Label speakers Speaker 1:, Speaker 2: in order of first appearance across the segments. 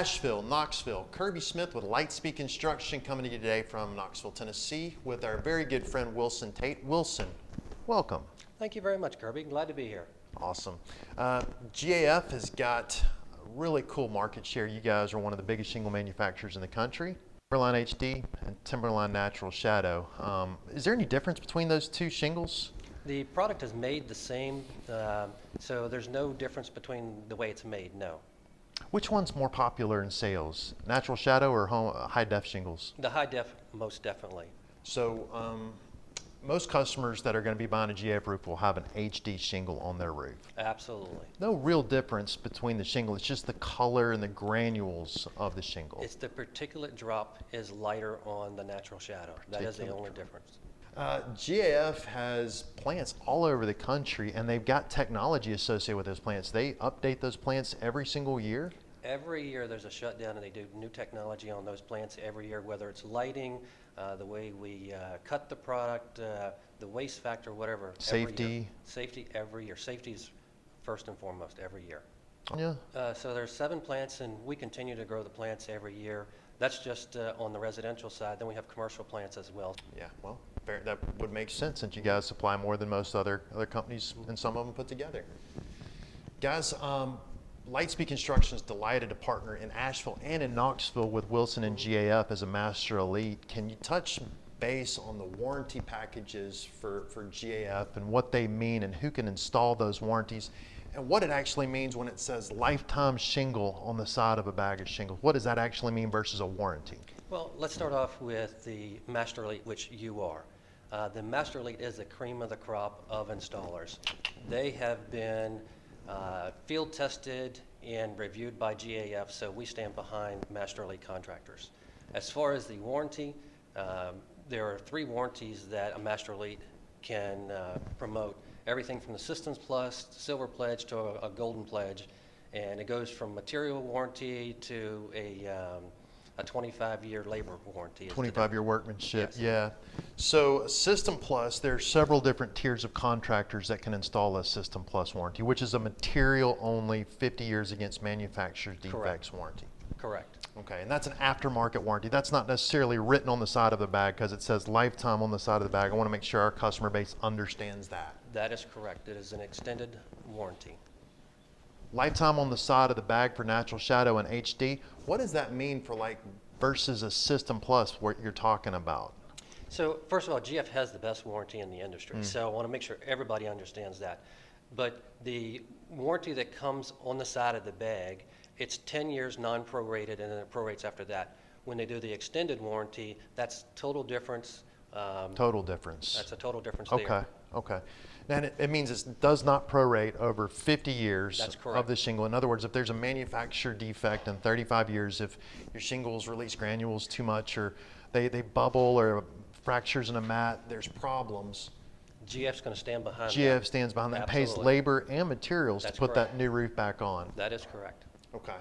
Speaker 1: Asheville, Knoxville, Kirby Smith with Lightspeed Construction coming to you today from Knoxville, Tennessee with our very good friend Wilson Tate. Wilson, welcome.
Speaker 2: Thank you very much, Kirby. Glad to be here.
Speaker 1: Awesome. GAF has got a really cool market share. You guys are one of the biggest shingle manufacturers in the country. Timberline HD and Timberline Natural Shadow. Is there any difference between those two shingles?
Speaker 2: The product is made the same, so there's no difference between the way it's made, no.
Speaker 1: Which one's more popular in sales, Natural Shadow or high def shingles?
Speaker 2: The high def, most definitely.
Speaker 1: So most customers that are going to be buying a GAF roof will have an HD shingle on their roof.
Speaker 2: Absolutely.
Speaker 1: No real difference between the shingle. It's just the color and the granules of the shingle.
Speaker 2: It's the particulate drop is lighter on the Natural Shadow. That is the only difference.
Speaker 1: GAF has plants all over the country, and they've got technology associated with those plants. They update those plants every single year?
Speaker 2: Every year there's a shutdown, and they do new technology on those plants every year, whether it's lighting, the way we cut the product, the waste factor, whatever.
Speaker 1: Safety?
Speaker 2: Safety every year. Safety is first and foremost every year.
Speaker 1: Yeah.
Speaker 2: So there's 7 plants, and we continue to grow the plants every year. That's just on the residential side. Then we have commercial plants as well.
Speaker 1: Yeah, well, that would make sense since you guys supply more than most other companies and some of them put together. Guys, Lightspeed Construction is delighted to partner in Asheville and in Knoxville with Wilson and GAF as a master elite. Can you touch base on the warranty packages for GAF and what they mean and who can install those warranties? And what it actually means when it says lifetime shingle on the side of a bag of shingles. What does that actually mean versus a warranty?
Speaker 2: Well, let's start off with the Master Elite, which you are. The Master Elite is the cream of the crop of installers. They have been field tested and reviewed by GAF, so we stand behind Master Elite contractors. As far as the warranty, there are 3 warranties that a Master Elite can promote. Everything from the Systems Plus, Silver Pledge to a Golden Pledge, and it goes from material warranty to a 25-year labor warranty.
Speaker 1: 25-year workmanship,
Speaker 2: yes.
Speaker 1: Yeah. So System Plus, there's several different tiers of contractors that can install a System Plus warranty, which is a material-only 50 years against manufacturer's defects warranty.
Speaker 2: Correct.
Speaker 1: Okay, and that's an aftermarket warranty. That's not necessarily written on the side of the bag because it says lifetime on the side of the bag. I want to make sure our customer base understands that.
Speaker 2: That is correct. It is an extended warranty.
Speaker 1: Lifetime on the side of the bag for Natural Shadow and HD. What does that mean for versus a System Plus, what you're talking about?
Speaker 2: So first of all, GF has the best warranty in the industry. So I want to make sure everybody understands that. But the warranty that comes on the side of the bag, it's 10 years non-prorated, and then it prorates after that. When they do the extended warranty, that's total difference.
Speaker 1: Total difference.
Speaker 2: That's a total difference
Speaker 1: Okay,
Speaker 2: there.
Speaker 1: okay. And it means it does not prorate over 50 years of the shingle. In other words, if there's a manufacturer defect in 35 years, if your shingles release granules too much or they bubble or fractures in a mat, there's problems.
Speaker 2: GF's going to stand behind that.
Speaker 1: GF stands behind that and pays labor and materials to put that new roof back on.
Speaker 2: That is correct.
Speaker 1: Okay.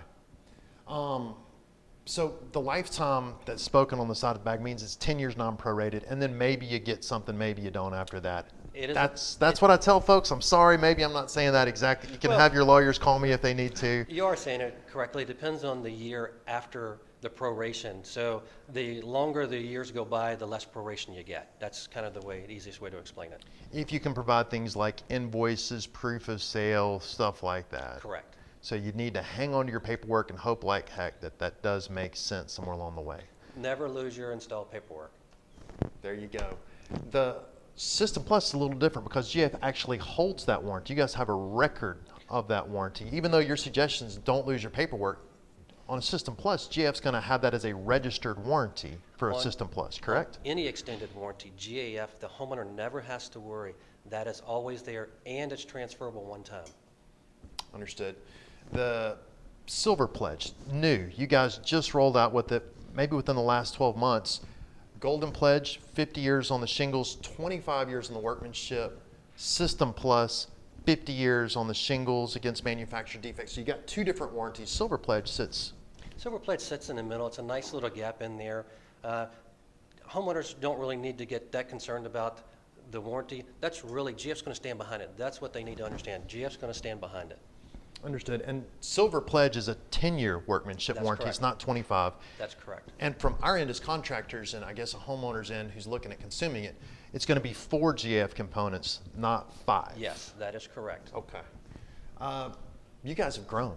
Speaker 1: So the lifetime that's spoken on the side of the bag means it's 10 years non-prorated, and then maybe you get something, maybe you don't after that. That's what I tell folks. I'm sorry, maybe I'm not saying that exactly. You can have your lawyers call me if they need to.
Speaker 2: You are saying it correctly. It depends on the year after the proration. So the longer the years go by, the less proration you get. That's kind of the easiest way to explain it.
Speaker 1: If you can provide things like invoices, proof of sale, stuff like that.
Speaker 2: Correct.
Speaker 1: So you need to hang on to your paperwork and hope like heck that does make sense somewhere along the way.
Speaker 2: Never lose your install paperwork.
Speaker 1: There you go. The System Plus is a little different because GF actually holds that warranty. You guys have a record of that warranty. Even though your suggestions don't lose your paperwork, on a System Plus, GF's going to have that as a registered warranty for a System Plus, correct?
Speaker 2: On any extended warranty, GAF, the homeowner never has to worry. That is always there, and it's transferable one time.
Speaker 1: Understood. The Silver Pledge, new. You guys just rolled out with it maybe within the last 12 months. Golden Pledge, 50 years on the shingles, 25 years on the workmanship. System Plus, 50 years on the shingles against manufacturer defects. So you got 2 different warranties. Silver Pledge sits.
Speaker 2: Silver Pledge sits in the middle. It's a nice little gap in there. Homeowners don't really need to get that concerned about the warranty. That's really, GF's going to stand behind it. That's what they need to understand. GF's going to stand behind it.
Speaker 1: Understood. And Silver Pledge is a 10-year workmanship
Speaker 2: That's
Speaker 1: warranty.
Speaker 2: correct.
Speaker 1: It's not 25.
Speaker 2: That's correct.
Speaker 1: And from our end as contractors, and I guess a homeowner's end who's looking at consuming it, it's going to be 4 GF components, not 5.
Speaker 2: Yes, that is correct.
Speaker 1: Okay. You guys have grown.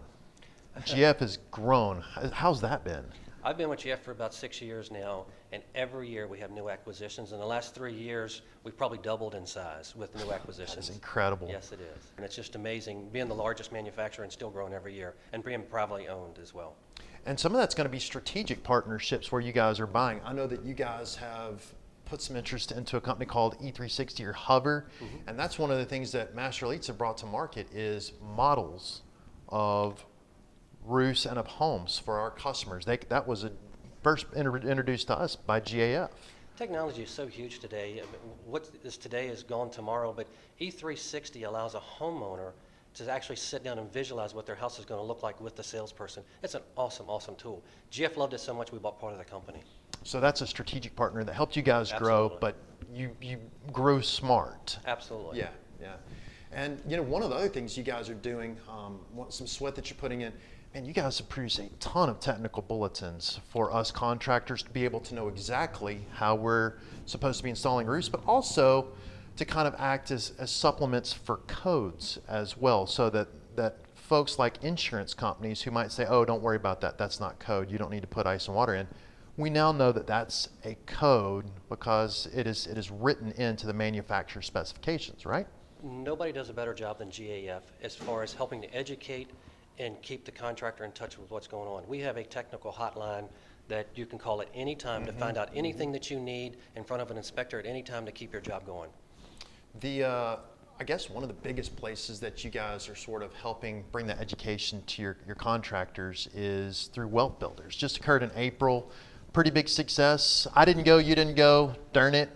Speaker 1: GF has grown. How's that been?
Speaker 2: I've been with GF for about 6 years now, and every year we have new acquisitions. In the last 3 years, we've probably doubled in size with new acquisitions.
Speaker 1: That is incredible.
Speaker 2: Yes, it is. And it's just amazing being the largest manufacturer and still growing every year, and being privately owned as well.
Speaker 1: And some of that's going to be strategic partnerships where you guys are buying. I know that you guys have put some interest into a company called E360 or Hover, and that's one of the things that Master Elites have brought to market is models of roofs and of homes for our customers. That was first introduced to us by GAF.
Speaker 2: Technology is so huge today. I mean, what is today is gone tomorrow, but E360 allows a homeowner to actually sit down and visualize what their house is going to look like with the salesperson. It's an awesome, awesome tool. GF loved it so much we bought part of the company.
Speaker 1: So that's a strategic partner that helped you guys grow,
Speaker 2: Absolutely.
Speaker 1: but you grew smart.
Speaker 2: Absolutely.
Speaker 1: Yeah, yeah. And one of the other things you guys are doing, some sweat that you're putting in, and you guys have produced a ton of technical bulletins for us contractors to be able to know exactly how we're supposed to be installing roofs, but also to kind of act as supplements for codes as well, so that folks like insurance companies who might say, oh, don't worry about that, that's not code, you don't need to put ice and water in. We now know that that's a code because it is written into the manufacturer's specifications, right?
Speaker 2: Nobody does a better job than GAF as far as helping to educate and keep the contractor in touch with what's going on. We have a technical hotline that you can call at any time to find out anything that you need in front of an inspector at any time to keep your job going.
Speaker 1: I guess one of the biggest places that you guys are sort of helping bring that education to your contractors is through Wealth Builders. Just occurred in April. Pretty big success. I didn't go, you didn't go, darn it.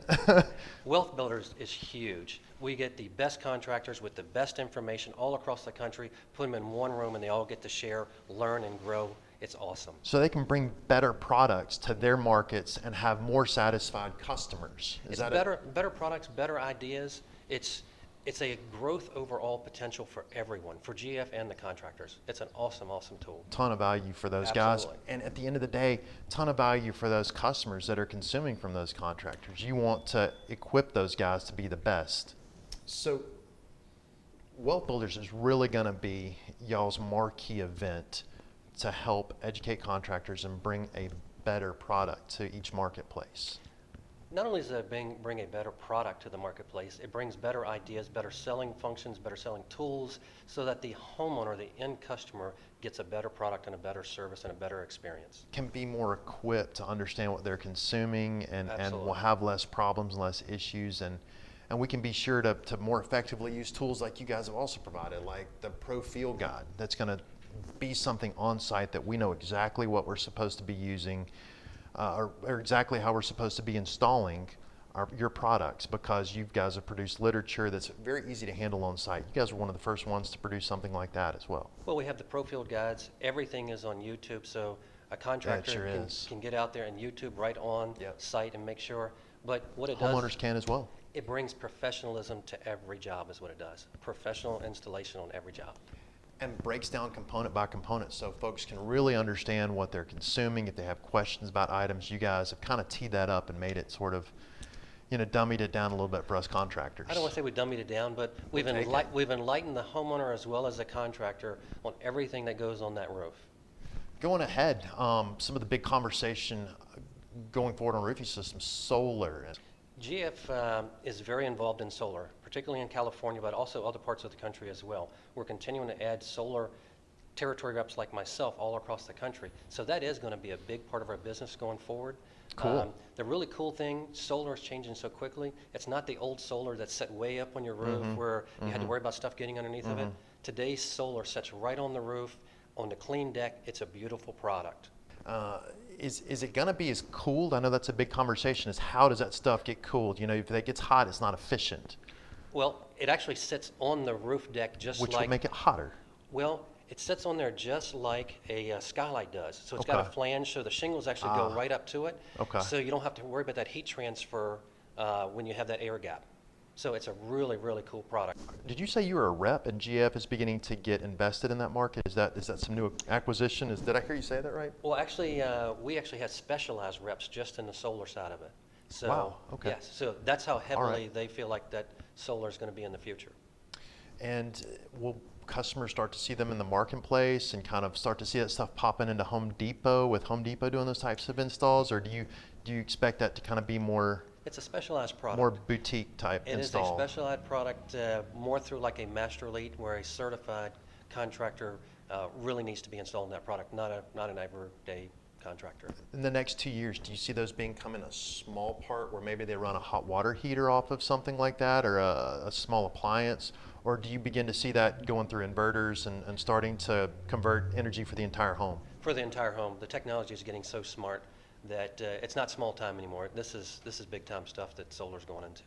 Speaker 2: Wealth Builders is huge. We get the best contractors with the best information all across the country, put them in one room, and they all get to share, learn, and grow. It's awesome.
Speaker 1: So they can bring better products to their markets and have more satisfied customers.
Speaker 2: It's better products, better ideas. It's a growth overall potential for everyone, for GF and the contractors. It's an awesome, awesome tool.
Speaker 1: Ton of value for those
Speaker 2: Absolutely.
Speaker 1: guys. And at the end of the day, ton of value for those customers that are consuming from those contractors. You want to equip those guys to be the best. So Wealth Builders is really going to be y'all's marquee event to help educate contractors and bring a better product to each marketplace.
Speaker 2: Not only does it bring a better product to the marketplace, it brings better ideas, better selling functions, better selling tools, so that the homeowner, the end customer, gets a better product and a better service and a better experience.
Speaker 1: Can be more equipped to understand what they're consuming and will
Speaker 2: Absolutely.
Speaker 1: have less problems and less issues. And we can be sure to more effectively use tools like you guys have also provided, like the Pro Field Guide. That's going to be something on site that we know exactly what we're supposed to be using or exactly how we're supposed to be installing your products, because you guys have produced literature that's very easy to handle on site. You guys were one of the first ones to produce something like that as well.
Speaker 2: Well, we have the Pro Field Guides. Everything is on YouTube, so a contractor
Speaker 1: sure
Speaker 2: can,
Speaker 1: is.
Speaker 2: can get out there and YouTube right on
Speaker 1: Yep.
Speaker 2: site and make sure. But what it does,
Speaker 1: Homeowners can as well.
Speaker 2: it brings professionalism to every job is what it does. Professional installation on every job.
Speaker 1: And breaks down component by component so folks can really understand what they're consuming. If they have questions about items, you guys have kind of teed that up and made it sort of, dummied it down a little bit for us contractors.
Speaker 2: I don't want to say we dummied it down, but we've enlightened the homeowner as well as the contractor on everything that goes on that roof.
Speaker 1: Going ahead, some of the big conversation going forward on roofing systems, solar.
Speaker 2: GF is very involved in solar, particularly in California, but also other parts of the country as well. We're continuing to add solar territory reps like myself all across the country. So that is going to be a big part of our business going forward.
Speaker 1: Cool.
Speaker 2: The really cool thing, solar is changing so quickly. It's not the old solar that's set way up on your roof where you had to worry about stuff getting underneath of it. Today's solar sets right on the roof, on the clean deck. It's a beautiful product.
Speaker 1: Is it going to be as cooled? I know that's a big conversation, is how does that stuff get cooled? If it gets hot, it's not efficient.
Speaker 2: Well, it actually sits on the roof deck just
Speaker 1: Which
Speaker 2: like...
Speaker 1: will make it hotter.
Speaker 2: Well, it sits on there just like a skylight does. So it's got a
Speaker 1: Okay.
Speaker 2: flange, so the shingles actually go right up to it.
Speaker 1: Okay.
Speaker 2: So you don't have to worry about that heat transfer when you have that air gap. So it's a really, really cool product.
Speaker 1: Did you say you were a rep and GF is beginning to get invested in that market? Is that some new acquisition? Did I hear you say that right?
Speaker 2: Well, actually, we actually had specialized reps just in the solar side of it. So,
Speaker 1: Wow, okay.
Speaker 2: yes, so that's how heavily
Speaker 1: right.
Speaker 2: they feel like that solar is going to be in the future.
Speaker 1: And will customers start to see them in the marketplace and kind of start to see that stuff popping into Home Depot with Home Depot doing those types of installs, or do you expect that to kind of be more
Speaker 2: It's a specialized product.
Speaker 1: more boutique type
Speaker 2: It is a
Speaker 1: install?
Speaker 2: specialized product, more through like a master lead, where a certified contractor really needs to be installing that product, not an everyday contractor.
Speaker 1: In the next 2 years, do you see those becoming a small part where maybe they run a hot water heater off of something like that, or a small appliance? Or do you begin to see that going through inverters and starting to convert energy for the entire home?
Speaker 2: For the entire home, the technology is getting so smart that it's not small time anymore. This is big time stuff that solar's going into.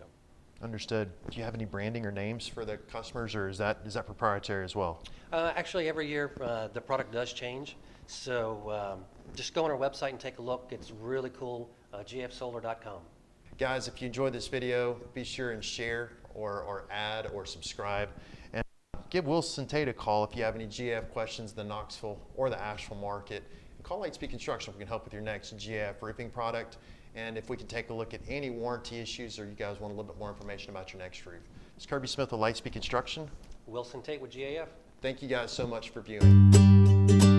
Speaker 1: Understood. Do you have any branding or names for the customers, or is that proprietary as well?
Speaker 2: Actually, every year the product does change. So just go on our website and take a look. It's really cool, gfsolar.com.
Speaker 1: Guys, if you enjoyed this video, be sure and share or add or subscribe. And give Wilson Tate a call if you have any GF questions in the Knoxville or the Asheville market. And call Lightspeed Construction if we can help with your next GF roofing product. And if we can take a look at any warranty issues, or you guys want a little bit more information about your next roof. It's Kirby Smith with Lightspeed Construction.
Speaker 2: Wilson Tate with GAF.
Speaker 1: Thank you guys so much for viewing.